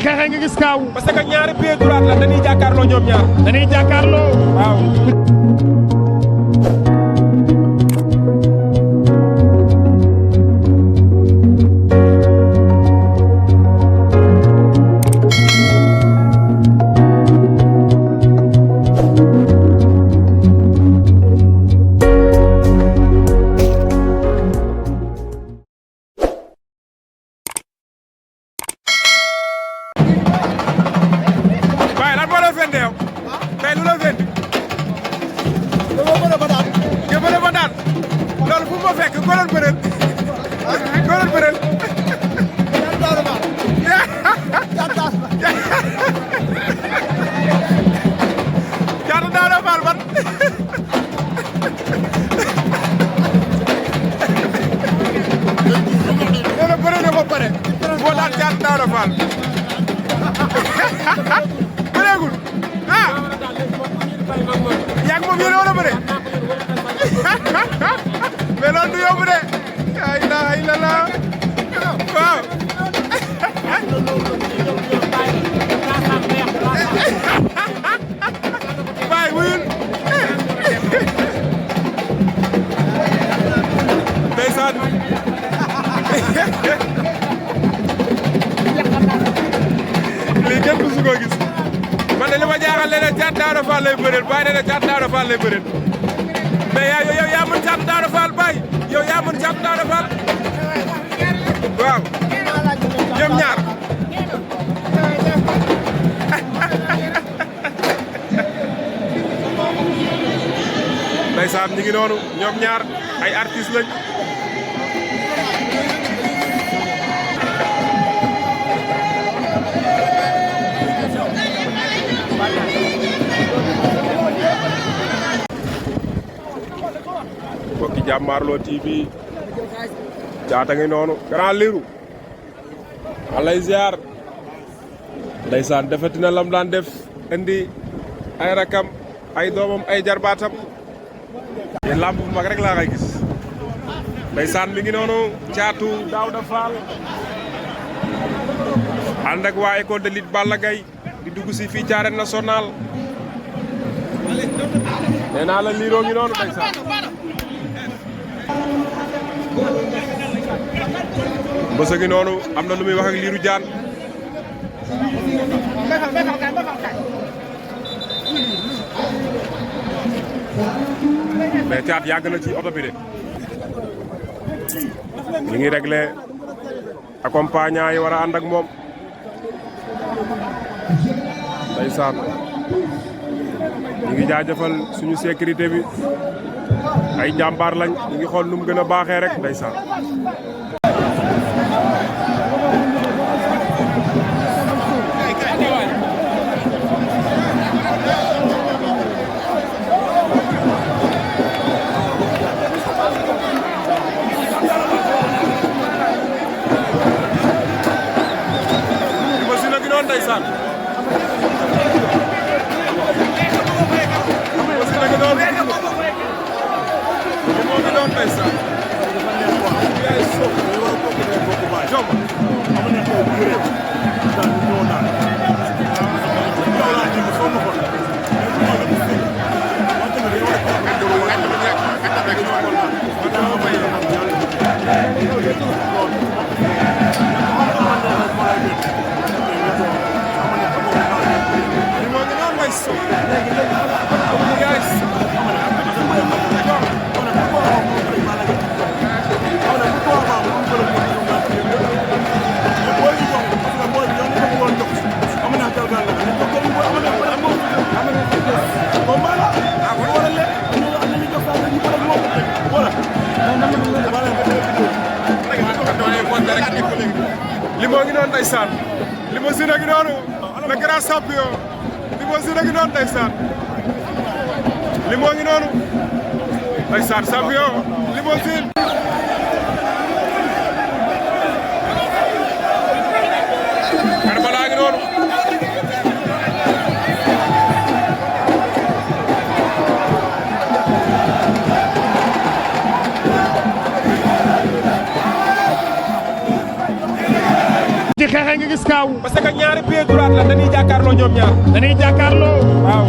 xeexee nga gis kaaw. parce que ñaari pied droite la dañuy jàkkaarloo ñoom ñaar. dañuy jàkkaarloo. waaw. tey lu la fendi nga bëre ba daan loolu fu ma fekk ko doon bëreel Caatu Daouda Fall ban nee na bëre na ba pare moo daan Caatu Daouda Fall bëreegul ah yaa ngi moom yéen a war a bëre mais loolu du yomb de la ilaha illallah waaw baay wuyul ndeysaan lii kenn musu ko gis man de li ma jaaxal leneen Caatu Daouda Fall lay bëreel Baye nee na Caatu Daouda Fall lay bëreel mais yow yaa mën Caatu Daouda Fall Baye yow yaa mën Caatu Daouda Fall waaw ñoom ñaar ndeysaan ñi ngi noonu ñoom ñaar ay artistes lañ mbokki Jàmmaarloo TV Caata ngi noonu Grand Lirou alay ziar ndeysaan defati na lam daan def indi ay rakam ay doomam ay jarbaatam te lamb bu mag rek laa koy gis ndeysaan mi ngi noonu Caatu Daouda Fall ànd ak waa école de lutte Balla Gaye di dugg si fii ci arène nationale nee naa la Lirou ngi noonu ndeysaan Mbeuss gi noonu am na lu muy wax ak Lirou Diane mais Caat yàgg na ci oto bi de ñu ngi réglé accompagnant yi war a ànd ak moom ndeysaan ñu ngi jaajëfal suñu sécurité bi ay jàmbaar lañ ñu ngi xool nu mu gën a baaxee rek ndeysaan ndeysaan parce que nag noonu moo ngi doon ndeysaan yaay soog jom amana ko gure dan ñoo naan yow la ñu so mo ko Limo ngi noonu ndeysaan Limousine a ngi noonu le grand champion Limousine a ngi noonu ndeysaan Limo ngi noonu ndeysaan champion Limousine Karbala ngi noonu di xeexee nga gis Kaaw parce que ñaari pied droit la dañuy jàkkaarloo ñoom ñaar dañuy jàkkaarloo waaw